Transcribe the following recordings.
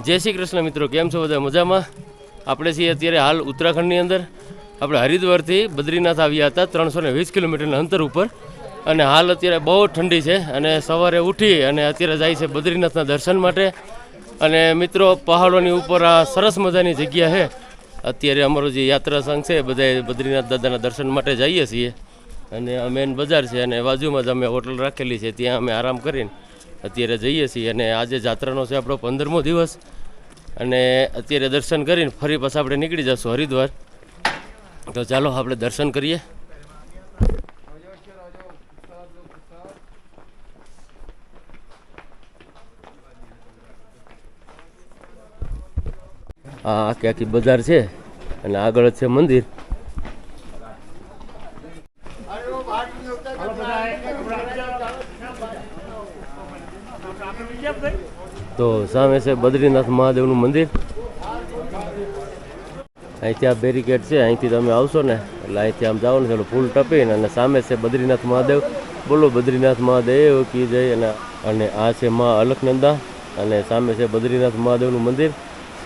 જય શ્રી કૃષ્ણ મિત્રો, કેમ છો બધા? મજામાં? આપણે છીએ અત્યારે હાલ ઉત્તરાખંડની અંદર. આપણે હરિદ્વારથી બદ્રીનાથ આવ્યા હતા 320 કિલોમીટરના અંતર ઉપર, અને હાલ અત્યારે બહુ ઠંડી છે અને સવારે ઉઠી અને અત્યારે જાય છે બદ્રીનાથના દર્શન માટે. અને મિત્રો, પહાડોની ઉપર આ સરસ મજાની જગ્યા છે. અત્યારે અમારો જે યાત્રા સંઘ છે બધા બદ્રીનાથ દાદાના દર્શન માટે જઈએ છીએ, અને આ મેન બજાર છે અને બાજુમાં જ અમે હોટલ રાખેલી છે, ત્યાં અમે આરામ કરીને અત્યારે જઈએ છીએ. અને આજે જાત્રાનો છે આપણો 15મો દિવસ, અને અત્યારે દર્શન કરીને ફરી પાછા આપણે નીકળી જઈશું હરિદ્વાર. તો ચાલો આપણે દર્શન કરીએ. આ આખી આખી બજાર છે અને આગળ જ છે મંદિર. તો સામે છે બદ્રીનાથ મહાદેવનું મંદિર. અહીંથી આ બેરિકેડ છે, અહીંથી તમે આવશો ને એટલે અહીંથી આમ જાઓ ને ચાલો ફૂલ ટપીને, અને સામે છે બદ્રીનાથ મહાદેવ. બોલો બદ્રીનાથ મહાદેવ કી જય. અને આ છે મા અલકનંદા, અને સામે છે બદ્રીનાથ મહાદેવનું મંદિર.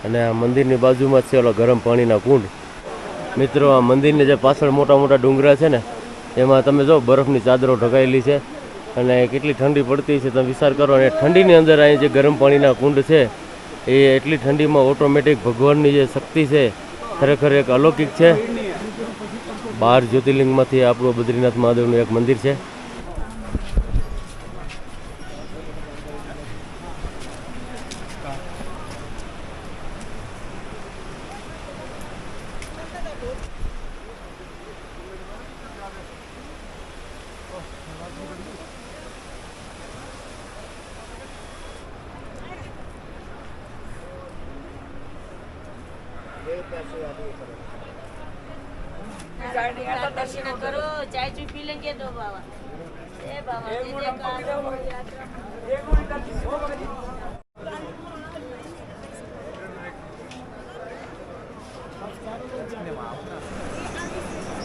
અને આ મંદિરની બાજુમાં જ છે ઓલો ગરમ પાણીના કુંડ. મિત્રો, આ મંદિરની જે પાછળ મોટા મોટા ડુંગરા છે ને, એમાં તમે જો બરફની ચાદરો ઢકાયેલી છે, અને કેટલી ઠંડી પડતી છે તમે વિચાર કરો. અને ઠંડીની અંદર અહીં જે ગરમ પાણીના કુંડ છે, એ એટલી ઠંડીમાં ઓટોમેટિક ભગવાનની જે શક્તિ છે ખરેખર એક અલૌકિક છે. 12 જ્યોતિર્લિંગમાંથી આપણું બદ્રીનાથ મહાદેવનું એક મંદિર છે. दर्शन करो, चाय चू पी लेंगे दो बाबा। ए बाबा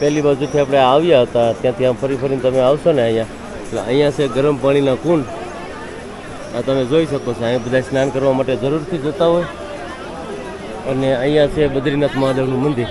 પહેલી બાજુથી આપણે આવ્યા હતા ત્યાંથી આમ ફરી ફરીને તમે આવશો ને અહીંયા, એટલે અહીંયા છે ગરમ પાણીના કુંડ. આ તમે જોઈ શકો છો, અહીંયા બધા સ્નાન કરવા માટે જરૂરથી જતા હોય. અને અહીંયા છે બદ્રીનાથ મહાદેવનું મંદિર.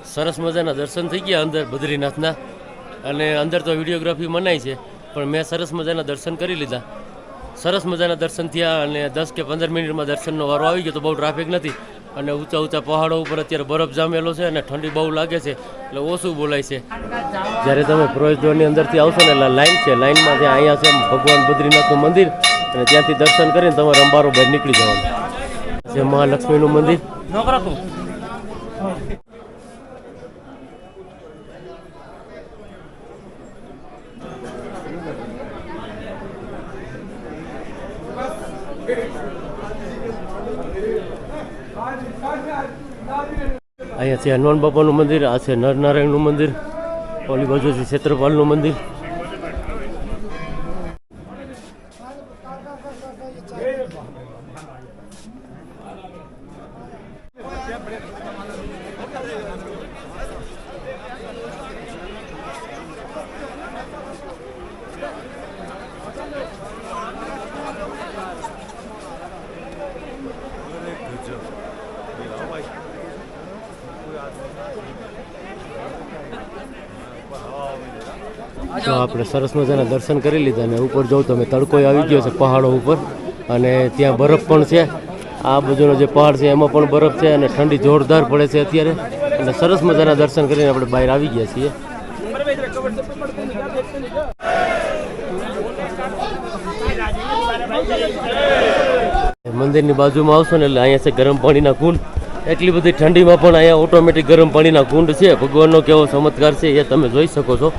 સરસ મજાના દર્શન થઈ ગયા અંદર બદ્રીનાથના. અને અંદર તો વિડીયોગ્રાફી મનાય છે, પણ મેં સરસ મજાના દર્શન કરી લીધા. સરસ મજાના દર્શન થયા, અને 10 કે 15 મિનિટમાં દર્શનનો વારો આવી ગયો. તો બહુ ટ્રાફિક નથી, અને ઊંચા ઊંચા પહાડો ઉપર અત્યારે બરફ જામેલો છે, અને ઠંડી બહુ લાગે છે, એટલે ઓછું બોલાય છે. જ્યારે તમે પ્રવેશદ્વારની અંદરથી આવશો ને એટલે લાઈન છે, લાઈનમાં ત્યાં અહીંયા છે ભગવાન બદ્રીનાથનું મંદિર, અને ત્યાંથી દર્શન કરીને તમારે અંબારો બહાર નીકળી જવાનું છે. મહાલક્ષ્મીનું મંદિર. અહીંયા છે હનુમાન બાપાનું મંદિર, આ છે નરનારાયણનું મંદિર, ઓલી બાજુ છે ક્ષેત્રપાલનું મંદિર. તો આપણે સરસ મજાના દર્શન કરી લીધા અને ઉપર જોઉં તમે તડકો આવી ગયો છે પહાડો ઉપર અને ત્યાં બરફ પણ છે. આ બાજુનો જે પહાડ છે એમાં પણ બરફ છે અને ઠંડી જોરદાર પડે છે અત્યારે અને સરસ મજાના દર્શન કરીને આપણે બહાર આવી ગયા છીએ. મંદિરની બાજુમાં આવશો ને એટલે અહીંયા છે ગરમ પાણીના કુંડ. એટલી બધી ઠંડીમાં પણ અહીંયા ઓટોમેટિક ગરમ પાણીના કુંડ છે. ભગવાનનો કેવો ચમત્કાર છે એ તમે જોઈ શકો છો.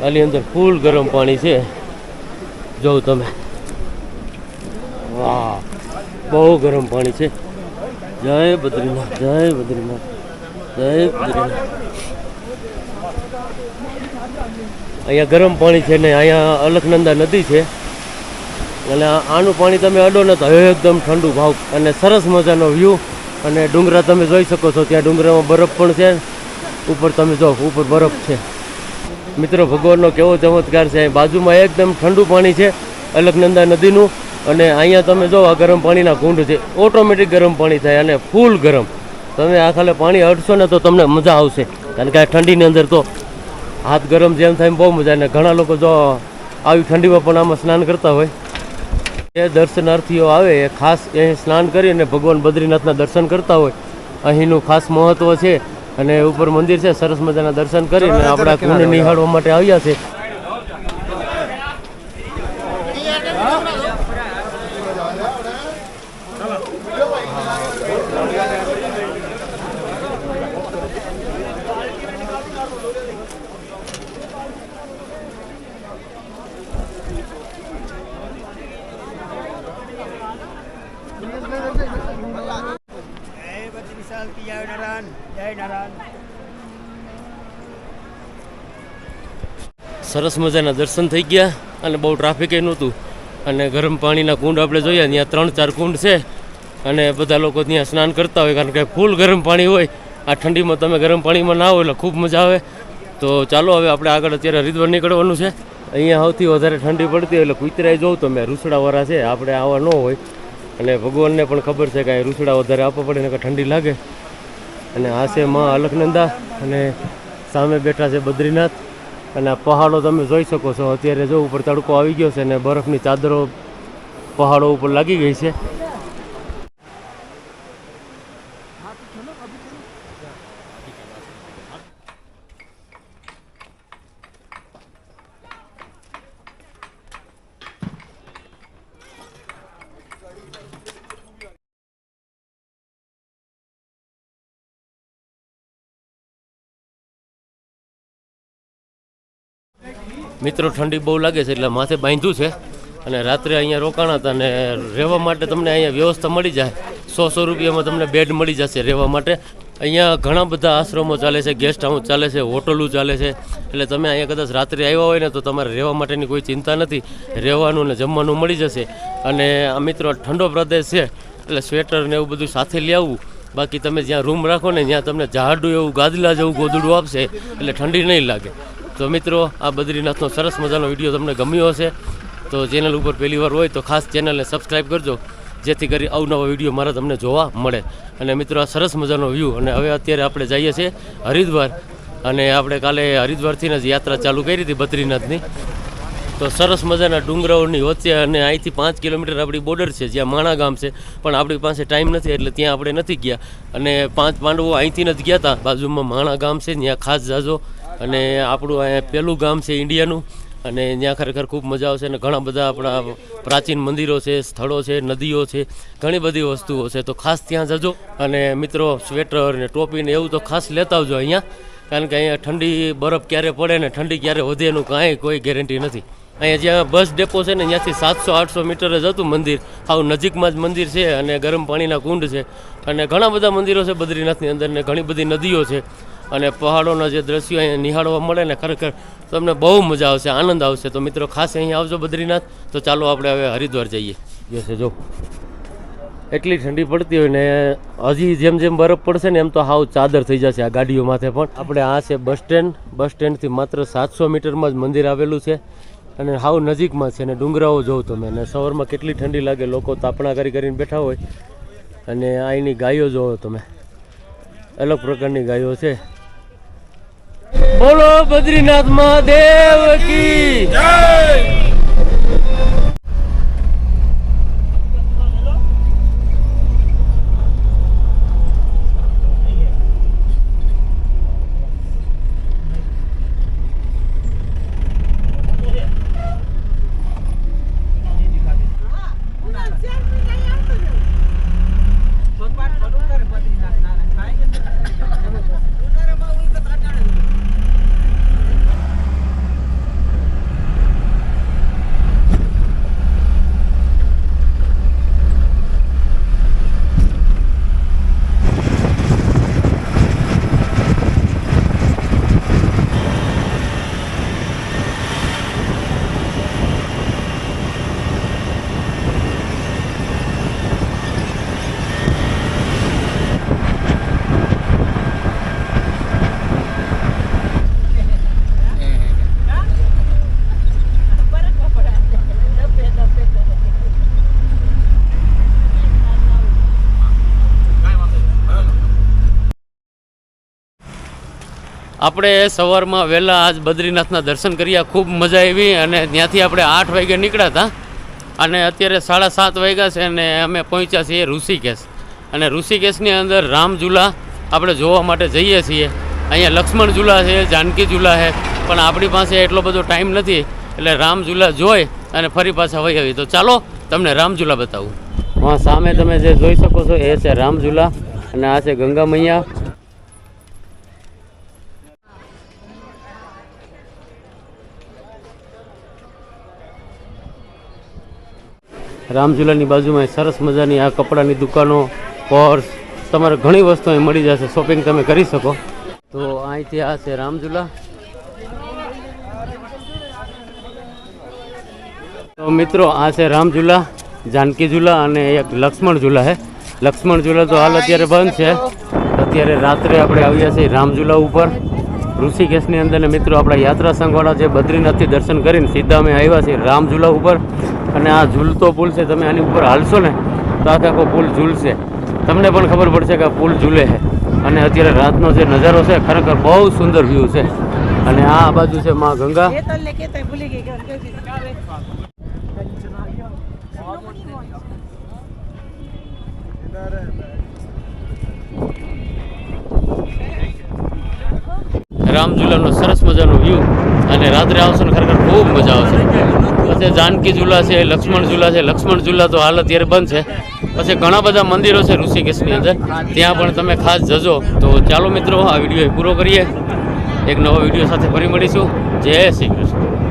આની અંદર ફૂલ ગરમ પાણી છે જોઉં તમે. વાહ, બહુ ગરમ પાણી છે. જય બદ્રીનાથ, જય બદ્રીનાથ, જય બદ્રીનાથ. અહીંયા ગરમ પાણી છે ને અહીંયા અલકનંદા નદી છે અને આનું પાણી તમે અડો ને તો એકદમ ઠંડુ ભાવ અને સરસ મજાનો વ્યૂ અને ડુંગરા તમે જોઈ શકો છો. ત્યાં ડુંગરામાં બરફ પણ છે. ઉપર તમે જો ઉપર બરફ છે. મિત્રો ભગવાનનો કેવો ચમત્કાર છે. બાજુમાં એકદમ ઠંડુ પાણી છે અલકનંદા નદીનું અને અહીંયા તમે જો આ ગરમ પાણીના કુંડ છે. ઓટોમેટિક ગરમ પાણી થાય અને ફૂલ ગરમ. તમે આ ખાલી પાણી અડશો ને તો તમને મજા આવશે કારણ કે આ ઠંડીની અંદર તો હાથ ગરમ જેમ થાય બહુ મજા. અને ઘણા લોકો જો આવી ઠંડીમાં પણ આમાં સ્નાન કરતા હોય. એ દર્શનાર્થીઓ આવે એ ખાસ અહીં સ્નાન કરીને ભગવાન બદ્રીનાથના દર્શન કરતા હોય. અહીંનું ખાસ મહત્વ છે અને ઉપર મંદિર છે. સરસ મજાના દર્શન કરીને આપણા કુંડ નિહાળવા માટે આવ્યા છે. સરસ મજાના દર્શન થઈ ગયા અને બહુ ટ્રાફિક નહોતું અને ગરમ પાણીના કુંડ આપણે જોયા ત્યાં 3-4 કુંડ છે અને બધા લોકો ત્યાં સ્નાન કરતા હોય કારણ કે ફૂલ ગરમ પાણી હોય. આ ઠંડીમાં તમે ગરમ પાણીમાં ના હોય એટલે ખૂબ મજા આવે. તો ચાલો હવે આપણે આગળ અત્યારે હરિદ્વાર નીકળવાનું છે. અહીંયા સૌથી વધારે ઠંડી પડતી હોય એટલે કુતરાય જોઉં તમે રૂસડાવાળા છે. આપણે આવા ન હોય અને ભગવાનને પણ ખબર છે કે રૂસડા વધારે આપવા પડે ને કે ઠંડી લાગે. અને આ છે માં અલકનંદા અને સામે બેઠા છે બદ્રીનાથ અને આ પહાડો તમે જોઈ શકો છો. અત્યારે જો ઉપર તડકો આવી ગયો છે અને બરફની ચાદરો પહાડો ઉપર લાગી ગઈ છે. મિત્રો ઠંડી બહુ લાગે છે એટલે માથે બાંધ્યું છે અને રાત્રે અહીંયા રોકાણા હતા અને રહેવા માટે તમને અહીંયા વ્યવસ્થા મળી જાય. 100 રૂપિયામાં તમને બેડ મળી જશે રહેવા માટે. અહીંયા ઘણા બધા આશ્રમો ચાલે છે, ગેસ્ટ હાઉસ ચાલે છે, હોટલો ચાલે છે. એટલે તમે અહીંયા કદાચ રાત્રે આવ્યા હોય ને તો તમારે રહેવા માટેની કોઈ ચિંતા નથી. રહેવાનું ને જમવાનું મળી જશે. અને આ મિત્રો ઠંડો પ્રદેશ છે એટલે સ્વેટર ને એવું બધું સાથે લઈ આવવું. બાકી તમે જ્યાં રૂમ રાખો ને ત્યાં તમને ઝાડું એવું ગાદલા જેવું ગોદડું આપશે એટલે ઠંડી નહીં લાગે. તો મિત્રો આ બદ્રીનાથનો સરસ મજાનો વિડીયો તમને ગમ્યો હશે તો ચેનલ ઉપર પહેલી વાર હોય તો ખાસ ચેનલને સબસ્ક્રાઈબ કરજો જેથી કરી અવનવા વિડીયો મારા તમને જોવા મળે. અને મિત્રો આ સરસ મજાનો વ્યૂ. અને હવે અત્યારે આપણે જઈએ છીએ હરિદ્વાર અને આપણે કાલે હરિદ્વારથી જ યાત્રા ચાલુ કરી હતી બદ્રીનાથની. તો સરસ મજાના ડુંગરાઓની વચ્ચે અને અહીંથી 5 કિલોમીટર આપણી બોર્ડર છે જ્યાં માણા ગામ છે પણ આપણી પાસે ટાઈમ નથી એટલે ત્યાં આપણે નથી ગયા. અને 5 પાંડવો અહીંથી જ ગયા હતા. બાજુમાં માણા ગામ છે ત્યાં ખાસ જાજો. અને આપણું અહીંયા પહેલું ગામ છે ઇન્ડિયાનું અને ત્યાં ખરેખર ખૂબ મજા આવશે. અને ઘણા બધા આપણા પ્રાચીન મંદિરો છે, સ્થળો છે, નદીઓ છે, ઘણી બધી વસ્તુઓ છે. તો ખાસ ત્યાં જજો. અને મિત્રો સ્વેટર ને ટોપી ને એવું તો ખાસ લેતા આવજો અહીંયા કારણ કે અહીંયા ઠંડી બરફ ક્યારે પડે ને ઠંડી ક્યારે વધે એનું કાંઈ કોઈ ગેરંટી નથી. અહીંયા જ્યાં બસ ડેપો છે ને ત્યાંથી 700-800 મીટર જ હતું મંદિર. આવું નજીકમાં જ મંદિર છે અને ગરમ પાણીના કુંડ છે અને ઘણા બધા મંદિરો છે બદ્રીનાથની અંદર ને ઘણી બધી નદીઓ છે. અને પહાડોના જે દ્રશ્યો અહીંયા નિહાળવા મળે ને ખરેખર તમને બહુ મજા આવશે, આનંદ આવશે. તો મિત્રો ખાસ અહીં આવજો બદ્રીનાથ. તો ચાલો આપણે હવે હરિદ્વાર જઈએ. જશે જો એટલી ઠંડી પડતી હોય ને હજી જેમ જેમ બરફ પડશે ને એમ તો હાવ ચાદર થઈ જશે આ ગાડીઓ માથે પણ. આપણે આ છે બસ સ્ટેન્ડ. બસ સ્ટેન્ડથી માત્ર 700 મીટરમાં જ મંદિર આવેલું છે અને હાવ નજીકમાં છે. અને ડુંગરાઓ જોઉં તમે, અને સવારમાં કેટલી ઠંડી લાગે, લોકો તાપણા કરીને બેઠા હોય. અને અહીંની ગાયો જોવો તમે, અલગ પ્રકારની ગાયો છે. બોલો બદ્રીનાથ મહાદેવ કી જય. આપણે સવારમાં વહેલા આજ બદ્રીનાથના દર્શન કર્યા, ખૂબ મજા આવી. અને ત્યાંથી આપણે 8 વાગે નીકળ્યા હતા અને અત્યારે 7:30 વાગ્યા છે અને અમે પહોંચ્યા છીએ ઋષિકેશ. અને ઋષિકેશની અંદર રામ ઝૂલા આપણે જોવા માટે જઈએ છીએ. અહીંયા લક્ષ્મણ ઝૂલા છે, જાનકી ઝૂલા છે, પણ આપણી પાસે એટલો બધો ટાઈમ નથી, એટલે રામ ઝૂલા જોઈ અને ફરી પાછા વહી આવી. તો ચાલો તમને રામ ઝૂલા બતાવું. હા, સામે તમે જે જોઈ શકો છો એ છે રામ ઝૂલા અને આ છે ગંગા મૈયા. રામઝૂલાની બાજુમાં સરસ મજાની આ કપડાની દુકાનો, પર્સ, તમારે ઘણી વસ્તુ અહીં મળી જશે, શોપિંગ તમે કરી શકો. તો અહીંથી આ છે રામઝૂલા. તો મિત્રો આ છે રામઝૂલા, જાનકી ઝૂલા અને એક લક્ષ્મણ ઝૂલા છે. લક્ષ્મણ ઝૂલા તો હાલ અત્યારે બંધ છે. અત્યારે રાત્રે આપણે આવ્યા છીએ રામઝૂલા ઉપર ઋષિકેશની અંદર. ને મિત્રો આપણા યાત્રા સંઘવાળા જે બદ્રીનાથથી દર્શન કરીને સીધા અમે આવ્યા છીએ રામઝૂલા ઉપર. અને આ ઝૂલતો પુલ છે, તમે આની ઉપર હાલશો ને તો આખો પુલ ઝૂલશે, તમને પણ ખબર પડશે કે આ પુલ ઝૂલે છે. અને અત્યારે રાતનો જે નજારો છે ખરેખર બહુ સુંદર વ્યૂ છે. અને આ બાજુ છે માં ગંગા. રામઝૂલાનો સરસ મજાનો વ્યૂ, અને રાત્રે આવશો ને ખરેખર ખૂબ મજા આવશે. પછી જાનકી ઝૂલા છે, લક્ષ્મણ ઝૂલા છે. લક્ષ્મણ ઝૂલા તો હાલ અત્યારે બંધ છે. પછી ઘણા બધા મંદિરો છે ઋષિકેશની અંદર, ત્યાં પણ તમે ખાસ જજો. તો ચાલો મિત્રો, આ વિડીયો પૂરો કરીએ. એક નવો વિડીયો સાથે ફરી મળીશું. જય શ્રી કૃષ્ણ.